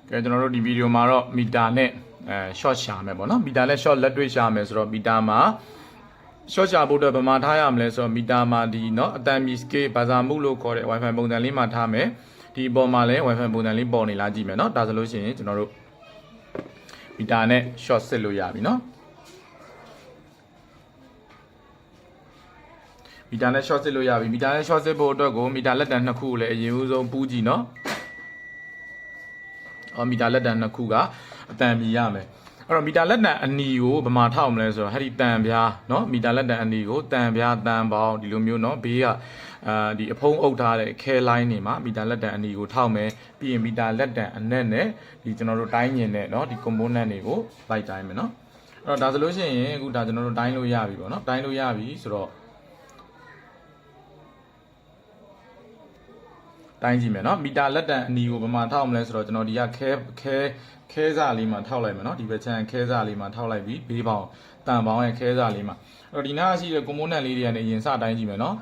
ကဲကျွန်တော်တို့ဒီဗီဒီယိုမှာတော့မီတာနဲ့short ရှာမယ်ပေါ့နော်မီတာနဲ့ short လက်တွေ့ရှာမယ်ဆိုတော့မီတာမှာ short ရှာဖို့အတွက်ဗမာထားရမလဲဆိုတော့မီတာမှာဒီเนาะအတန်မီ scale ဘာသာမှုလို့ခေါ်တဲ့ wifi ပုံစံလေးမှာထားမယ်ဒီအပေါ်မှာလည်း wifi ပုံစံလေးပေါ်နေလားကြည့်မယ်เนาะဒါဆိုလို့ရှိရင်ကျွန်တော်တို့မီတာနဲ့ short စစ်လို့ရပြီเนาะမီတာနဲ့ short စစ်လို့ရပြီမီတာနဲ့ short စစ်ဖို့အတွက်ကိုမီတာလက်တံနှစ်ခုကိုလည်းအရင်ဦးဆုံးပူးကြည့်เนาะမီတာလက်တံနှစ်ခုကအတန်မြည်ရမယ်အဲ့တော့မီတာလက်တံအနီကိုဘယ်မှာထောက်မလဲဆိုတော့ဟဲ့ဒီတန်ပြားเนาะမီတာလက်တံအနီကိုတန်ပြားတန်ပေါင်းဒီလိုမျိုးเนาะဘေးကဒီအဖုံးအုပ်ထားတဲ့ခဲလိုင်းတွေမှာမီတာလက်တံအနီကိုထောက်မယ်ပြီးရင်မီတာလက်တံအနက်နဲ့ဒီကျွန်တော်တို့တိုင်းညင်တဲ့เนาะဒီ component တွေကိုလိုက်တိုင်းမယ်เนาะအဲ့တော့ဒါဆိုလို့ရှိရင်အခုဒါကျွန်တော်တို့တိုင်းလို့ရပြီပေါ့เนาะတိုင်းလို့ရပြီဆိုတော့တိုင်းကြည့်မယ်เนาะမီတာလက်တံအနီကိုဘယ်မှာထောက်မလဲဆိုတော့ကျွန်တော်ဒီကခဲစားလေးမှာထောက်လိုက်မယ်เนาะဒီဘက်ချမ်းခဲစားလေးမှာထောက်လိုက်ပြီးဘေးပေါင်တန်ပေါင်းရဲ့ခဲစားလေးမှာအဲ့တော့ဒီနားရှိတဲ့ component လေးတွေကနေရင်စတိုင်းကြည့်မယ်เนาะ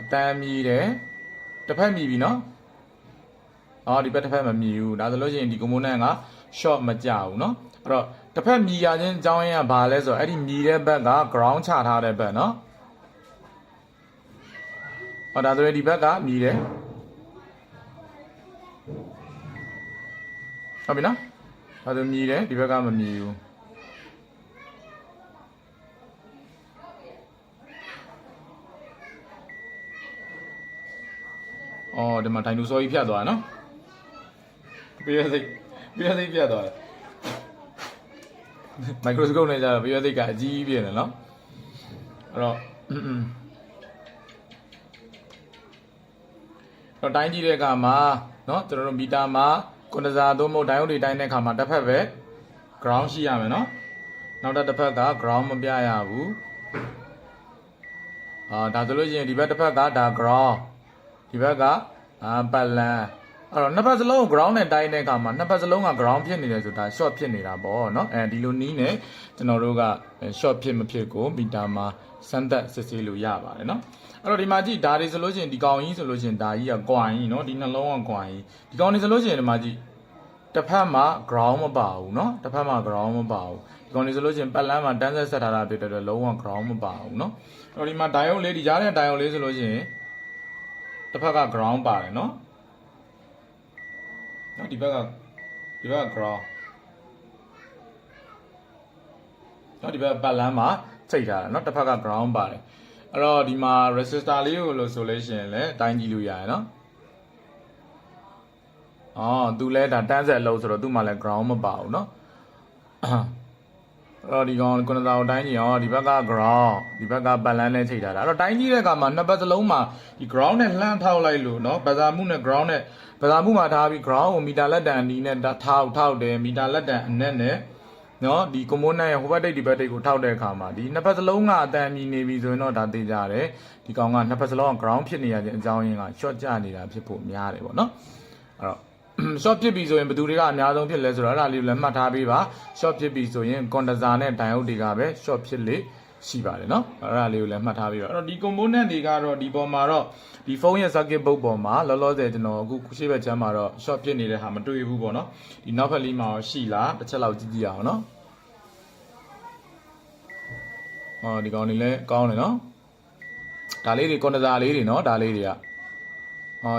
အတန်မြည်တယ်တစ်ဖက်မြည်ပြီเนาะဒီဘက်တစ်ဖက်မမြည်ဘူးဒါဆိုလို့ရှိရင်ဒီ component က short မကြဘူးเนาะအဲ့တော့တစ်ဖက်မြည်ရခြင်းအကြောင်းရင်းကဘာလဲဆိုတော့အဲ့ဒီမြည်တဲ့ဘက်က ground ချထားတဲ့ဘက်เนาะဒါဆိုရင်ဒီဘက်ကမြည်တယ်ဟုတ်ပြီနော်ဒါဆိုမြည်တယ်ဒီဘက်ကမမြည်ဘူးဒီမှာဒိုင်နိုဆောကြီးဖြတ်သွားတယ်နော်ပြည့်စိတ်ဖြတ်သွားတယ်မိုက်ခရိုစကုပ်နဲ့ကြာတော့ပြည့်စိတ်ကအကြီးကြီးပြည့်နေနော်အဲ့တော့တိုင်းကြည့်တဲ့အခါမှာเนาะကျွန်တော်တို့မီတာမှာကွန်ဒစာသို့မဟုတ်ဒိုင်ယိုဒ်တွေတိုင်းတဲ့အခါမှာတစ်ဖက်ပဲ ground ရှိရမယ်เนาะနောက်တစ်ဖက်က ground မပြရဘူးဒါဆိုလို့ရှိရင်ဒီဘက်တစ်ဖက်ကဒါ ground ဒီဘက်ကပတ်လန်းအဲ့တော့နှစ်ဖက်စလုံးကို ground နဲ့တိုင်းတဲ့အခါမှာနှစ်ဖက်စလုံးက ground ဖြစ်နေတယ်ဆိုတာ short ဖြစ်နေတာပေါ့เนาะဒီလိုနီးနဲ့ကျွန်တော်တို့က short ဖြစ်မဖြစ်ကိုမီတာမှာစမ်းသပ်စစ်ဆေးလို့ရပါတယ်เนาะအဲ့တော့ဒီမှာကြည့်ဒါတွေဆိုလို့ရှိရင်ဒီကောင်ကြီးဆိုလို့ရှိရင်ဒါကြီးကကွာကြီးเนาะဒီနှလုံးကကွာကြီးဒီကောင်တွေဆိုလို့ရှိရင်ဒီမှာကြည့်တစ်ဖက်မှာ ground မပါဘူးเนาะတစ်ဖက်မှာ ground မပါဘူးဒီကောင်တွေဆိုလို့ရှိရင်ပတ်လန်းမှာတန်းဆက်ထားတာဖြစ်တဲ့အတွက်လုံးဝ ground မပါဘူးเนาะအဲ့တော့ဒီမှာ diode လေးဒီကြားတဲ့ diode လေးဆိုလို့ရှိရင်တစ်ဖက်က ground ပါတယ်เนาะဒီဘက်က ground ဒီဘက်ပတ်လန်းမှာချိန်ထားတာเนาะတစ်ဖက်က ground ပါတယ်အဲ့တော့ဒီမှာ resistor လေးကိုလို့ဆိုလို့ရှိရင်လည်းတိုင်းကြည့်လို့ရတယ်เนาะသူလဲဒါတန်းဆက်လို့ဆိုတော့သူ့မှာလည်း ground မပါဘူးเนาะအဲ့တော့ဒီကောင်ကွန်ဒစာကိုတိုင်းကြည့်ဒီဘက်က ground ဒီဘက်ကပတ်လန်းနဲ့ချိန်ထားတာအဲ့တော့တိုင်းကြည့်တဲ့အခါမှာနှစ်ဘက်စလုံးမှာဒီ ground နဲ့လှမ်းထောက်လိုက်လို့เนาะဘာသာမှုနဲ့ ground နဲ့ဘာသာမှုမှာထားပြီး ground ကိုမီတာလက်တံအနီးနဲ့ထောက်တယ်မီတာလက်တံအနက်နဲ့เนาะဒီ component ရဲ့ဟိုဘက်တိတ်ဒီဘက်တိတ်ကိုထောက်တဲ့အခါမှာဒီနှစ်ဖက်စလုံးကအတန်မြည်နေပြီဆိုရင်တော့ဒါသိကြတယ်ဒီကောင်ကနှစ်ဖက်စလုံးက ground ဖြစ်နေရတဲ့အကြောင်းရင်းက short ကျနေတာဖြစ်ဖို့များတယ်ပေါ့เนาะအဲ့တော့ short ဖြစ်ပြီဆိုရင်ဘယ်သူတွေကအများဆုံးဖြစ်လဲဆိုတော့အဲ့ဒါလေးကိုလည်းမှတ်ထားပေးပါ short ဖြစ်ပြီဆိုရင် condenser နဲ့ diode တွေကပဲ short ဖြစ်လေရှိပါတယ်เนาะအဲ့ဒါလေးကိုလည်းမှတ်ထားပေးပါအဲ့တော့ဒီ component တွေကတော့ဒီပေါ်မှာတော့ဒီဖုန်းရဲ့ circuit board ပေါ်မှာလောလောဆယ်ကျွန်တော်အခုရှေ့ဘက်ချမ်းမှာတော့ short ဖြစ်နေတဲ့ဟာမတွေ့ဘူးပေါ့เนาะဒီနောက်ဘက်လေးမှာရှိလားတစ်ချက်လောက်ကြည့်ကြည့်အောင်เนาะဒီကောင်တွေလည်းကောင်းတယ်เนาะဒါလေးတွေ condenser လေးတွေเนาะဒါလေးတွေက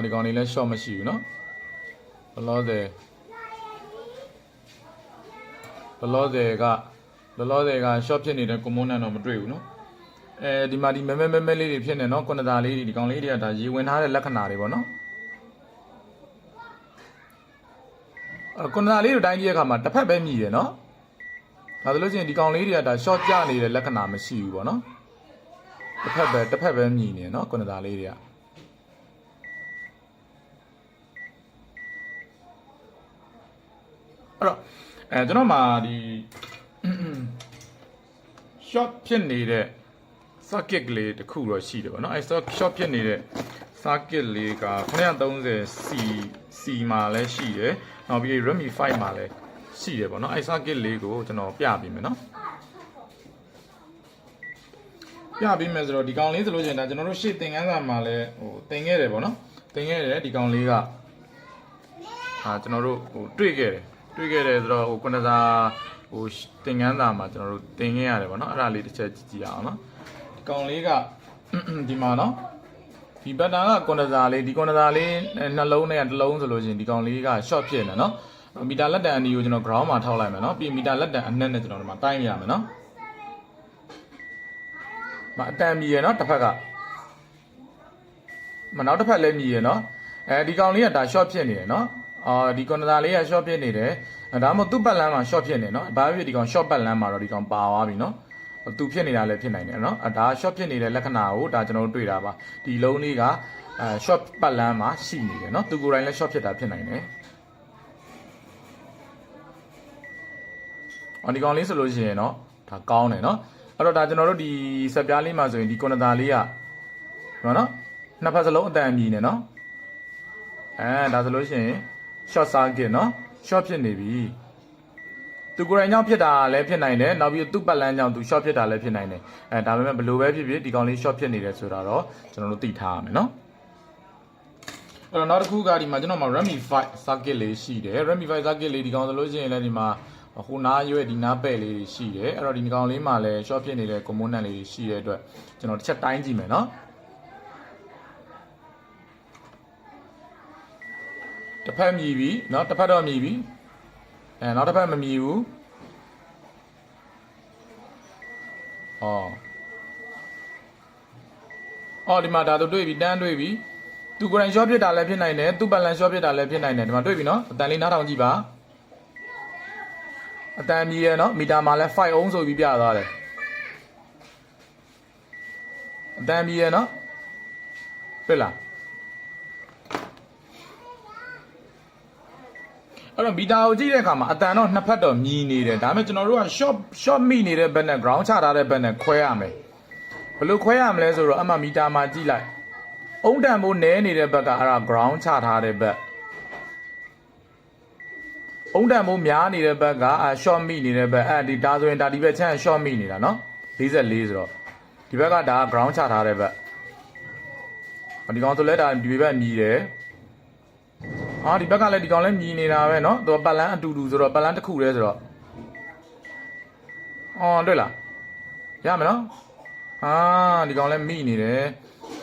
ဒီကောင်တွေလည်း short မရှိဘူးเนาะလောလောဆယ်က short ဖြစ်နေတဲ့ component တော့မတွေ့ဘူးเนาะဒီမှာဒီမဲလေးတွေဖြစ်နေเนาะ condenser လေးတွေဒီကောင်လေးတွေကဒါရေဝင်ထားတဲ့လက္ခဏာတွေပေါ့เนาะcondenser လေးတို့တိုင်းကြည့်တဲ့အခါမှာတစ်ဖက်ပဲမြည်တယ်เนาะဒါဆိုလို့ရှိရင်ဒီကောင်လေးတွေကဒါ short ကျနေတဲ့လက္ခဏာမရှိဘူးပေါ့เนาะတစ်ဖက်ပဲမြည်နေเนาะ condenser လေးတွေကအဲ့တော့ကျွန်တော်မှာဒီ short ဖြစ်နေတဲ့ circuit ကလေးတစ်ခုတော့ရှိတယ်ပေါ့เนาะshort ဖြစ်နေတဲ့ circuit လေးက930C မှာလည်းရှိတယ်နောက်ပြီး Redmi 5မှာလည်းရှိတယ်ပေါ့เนาะcircuit လေးကိုကျွန်တော်ပြပေးမယ်เนาะပြပေးမယ်ဆိုတော့ဒီကောင်လေးဆိုလို့ရှိရင်ဒါကျွန်တော်တို့ရှေ့သင်ခန်းစာမှာလည်းသင်ခဲ့တယ်ပေါ့เนาะသင်ခဲ့တယ်ဒီကောင်လေးက ကျွန်တော်တို့ဟိုတွေ့ခဲ့တယ်ဆိုတော့ဟိုခုနစားဟိုသင်ခန်းစာမှာကျွန်တော်တို့သင်ခဲ့ရတယ်ပေါ့နော်အဲ့ဒါလေးတစ်ချက်ကြည့်အောင်နော်ဒီကောင်လေးကဒီမှာနော်ဒီဘက်တာကကွန်ဒစာလေးဒီကွန်ဒစာလေးနှလုံးနဲ့တစ်လုံးဆိုလို့ရှိရင်ဒီကောင်လေးက short ဖြစ်နေနော်မီတာလက်တန်အနီကိုကျွန်တော် ground မှာထောက်လိုက်မယ်နော်ပြီးမီတာလက်တန်အနက်နဲ့ကျွန်တော်ဒီမှာတိုင်းရမယ်နော်မအတန်မြည်ရနော်တစ်ဖက်ကမနောက်တစ်ဖက်လည်းမြည်ရနော်ဒီကောင်လေးကဒါ short ဖြစ်နေတယ်နော်ဒီကွန်ဒစာလေးက short ဖြစ်နေတယ်ဒါမှမဟုတ်သူ့ပတ်လန်းမှာ short ဖြစ်နေနော်ဘာဖြစ်ဒီကောင် short ပတ်လန်းမှာတော့ဒီကောင်ပါသွားပြီနော်သူဖြစ်နေတာလည်းဖြစ်နိုင်တယ်နော်ဒါ short ဖြစ်နေတဲ့လက္ခဏာကိုဒါကျွန်တော်တို့တွေ့တာပါဒီလုံးလေးကshort ပတ်လန်းမှာရှိနေတယ်နော်သူကိုယ်တိုင်လည်း short ဖြစ်တာဖြစ်နိုင်တယ်ဒီကောင်လေးဆိုလို့ရှိရင်တော့ဒါကောင်းတယ်နော်အဲ့တော့ဒါကျွန်တော်တို့ဒီဆက်ပြားလေးမှာဆိုရင်ဒီကွန်ဒတာလေးကနော်နှစ်ဖက်စလုံးအတန်မြည်နေနော်ဒါဆိုလို့ရှိရင် short circuit နော် short ဖြစ်နေပြီသူကိုယ်တိုင်ကြောင့်ဖြစ်တာလည်းဖြစ်နိုင်တယ်နောက်ပြီးသူ့ပတ်လန်းကြောင့်သူ short ဖြစ်တာလည်းဖြစ်နိုင်တယ်ဒါပေမဲ့ဘလို့ပဲဖြစ်ဖြစ်ဒီကောင်လေး short ဖြစ်နေတယ်ဆိုတာတော့ကျွန်တော်တို့သိထားရမယ်နော်အဲ့တော့နောက်တစ်ခုကဒီမှာကျွန်တော်မှာ Redmi 5 circuit လေးရှိတယ် Redmi 5 circuit လေးဒီကောင်ဆိုလို့ရှိရင်လည်းဒီမှာဟိုနားရွက်ဒီနားပဲ့လေးတွေရှိတယ်အဲ့တော့ဒီကောင်လေးမှာလည်း short ဖြစ်နေတဲ့ component လေးတွေရှိတဲ့အတွက်ကျွန်တော်တစ်ချက်တိုင်းကြည့်မယ်နော်တစ်ဖက်မြည်ပြီเนาะတစ်ဖက်တော့မြည်ပြီနောက်တစ်ဖက်မမြည်ဘူးဒီမှာဒါတို့တွေ့ပြီတန်းတွေ့ပြီသူကိုယ်တိုင် short ဖြစ်တာလည်းဖြစ်နိုင်တယ်သူ့ပတ်လန် short ဖြစ်တာလည်းဖြစ်နိုင်တယ်ဒီမှာတွေ့ပြီเนาะအတန်လေးနားထောင်ကြည့်ပါအတန်မြည်ရเนาะမီတာမှာလည်း5 ohm ဆိုပြီးပြသွားတယ်အတန်မြည်ရเนาะတွေ့လားအဲ့တော့မီတာကိုကြည့်တဲ့အခါမှာအတန်တော့နှစ်ဖက်တော့မြည်နေတယ်ဒါပေမဲ့ကျွန်တော်တို့က short မိနေတဲ့ဘက်နဲ့ ground ချထားတဲ့ဘက်နဲ့ခွဲရမယ်ဘယ်လိုခွဲရမလဲဆိုတော့အမှမီတာမှာကြည့်လိုက်အုံတန်မိုးနဲနေတဲ့ဘက်ကအဲ့ဒါ ground ချထားတဲ့ဘက်အုံတန်မိုးများနေတဲ့ဘက်က short မိနေတဲ့ဘက်ဒီဒါဆိုရင်ဒါဒီဘက်ချမ်း short မိနေတာနော်44ဆိုတော့ဒီဘက်ကဒါ ground ချထားတဲ့ဘက်ဒီကောင်ဆိုလဲဒါဒီဘက်မြည်တယ်ဒီဘက်ကလည်းဒီကောင်လည်းမြည်နေတာပဲเนาะသူကပတ်လန်းအတူတူဆိုတော့ပတ်လန်းတစ်ခုတည်းဆိုတော့တွေ့လားရမယ်နော်ဒီကောင်လည်းမိနေတယ်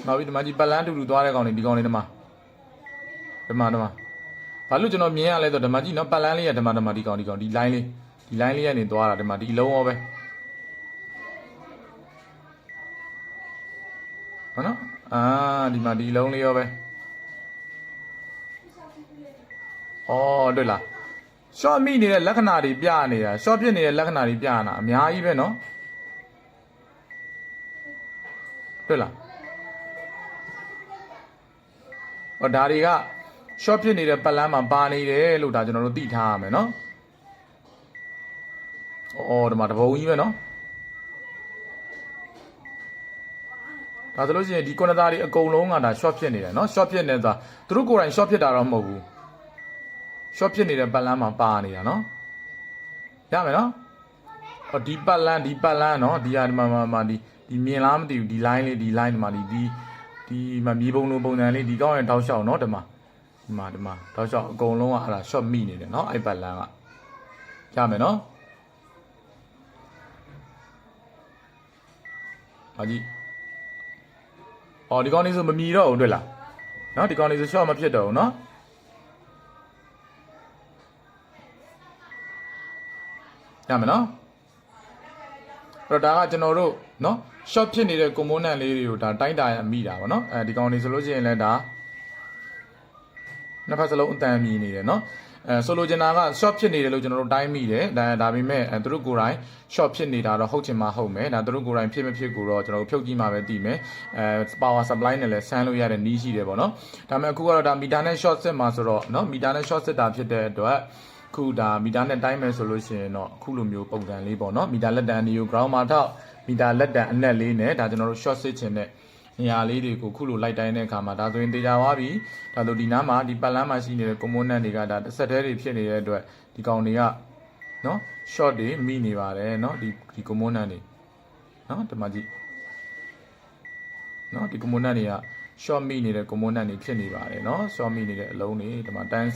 နောက်ပြီးဒီမှာကြီးပတ်လန်းအတူတူသွားတဲ့ကောင်တွေဒီကောင်လေးဒီမှာဘာလို့ကျွန်တော်မြင်ရလဲဆိုတော့ဒီမှာကြီးเนาะပတ်လန်းလေးကဒီမှာဒီကောင်ဒီ line လေးကနေသွားတာဒီမှာဒီအလုံးရောပဲဟုတ်နော်ဒီမှာဒီလုံးလေးရောပဲတွေ့လား short မိနေတဲ့လက္ခဏာတွေပြနေတာ short ဖြစ်နေတဲ့လက္ခဏာတွေပြနေတာအများကြီးပဲเนาะတွေ့လားဒါတွေက short ဖြစ်နေတဲ့ပတ်လန်းမှာပါနေတယ်လို့ဒါကျွန်တော်တို့သိထားရမယ်เนาะဒီမှာတပုံကြီးပဲเนาะဒါဆိုလို့ရှိရင်ဒီကွန်ဒတာတွေအကုန်လုံးကဒါ short ဖြစ်နေတယ်เนาะ short ဖြစ်နေဆိုတာသူတို့ကိုယ်တိုင် short ဖြစ်တာတော့မဟုတ်ဘူးshort ဖြစ်နေတဲ့ပတ်လန်းမှာပါနေတာเนาะရမယ်เนาะဒီပတ်လန်းเนาะဒီဟာဒီမှာဒီမြင်လားမသိဘူးဒီ line လေးဒီ line ဒီမှာဒီမှာမြေပုံလိုပုံစံလေးဒီကောင်းရင်တောက်လျှောက်เนาะဒီမှာတောက်လျှောက်အကုန်လုံးကအဲ့ဒါ short မိနေတယ်เนาะအဲ့ပတ်လန်းကရမယ်เนาะဟာကြီးဒီကောင်းလေးဆိုမမြည်တော့ဘူးတွေ့လားเนาะဒီကောင်းလေးဆို short မဖြစ်တော့ဘူးเนาะရမယ်နော်အဲ့တော့ဒါကကျွန်တော်တို့เนาะ short ဖြစ်နေတဲ့ component လေးတွေကိုဒါတိုင်းတာရမိတာပေါ့နော်ဒီကောင်လေးဆိုလို့ရှိရင်လည်းဒါနှစ်ဖက်စလုံးအတန်မြည်နေတယ်เนาะဆိုလိုချင်တာက short ဖြစ်နေတယ်လို့ကျွန်တော်တို့တိုင်းမိတယ်ဒါပေမဲ့သူတို့ကိုယ်တိုင် short ဖြစ်နေတာတော့ဟုတ်ချင်မှဟုတ်မယ်ဒါသူတို့ကိုယ်တိုင်ဖြစ်မဖြစ်ကိုတော့ကျွန်တော်တို့ဖြုတ်ကြည့်မှပဲသိမယ်power supply နဲ့လည်းဆန်းလို့ရတဲ့နည်းရှိတယ်ပေါ့နော်ဒါပေမဲ့အခုကတော့ဒါမီတာနဲ့ short စစ်မှာဆိုတော့เนาะမီတာနဲ့ short စစ်တာဖြစ်တဲ့အတွက်ခုဒါမီတာနဲ့တိုင်းမယ်ဆိုလို့ရှိရင်တော့အခုလိုမျိုးပုံစံလေးပေါ့နော်မီတာလက်တန်ဒီကို ground မှာထောက်မီတာလက်တန်အနက်လေးနဲ့ဒါကျွန်တော်တို့ short စစ်ချင်တဲ့နေရာလေးတွေကိုခုလိုလိုက်တိုင်းတဲ့အခါမှာဒါဆိုရင်တေချာသွားပြီဒါဆိုဒီနားမှာဒီပတ်လန်းမှာရှိနေတဲ့ component တွေကဒါတစ်ဆက်တည်းတွေဖြစ်နေတဲ့အတွက်ဒီကောင်တွေကနော် short တွေမိနေပါတယ်နော်ဒီ component တွေနော်ဒီမှာကြည့်နော်ဒီ component တွေက short မိနေတဲ့ component တွေဖြစ်နေပါတယ်နော် short မိနေတဲ့အလုံးတွေဒီမှာတန်း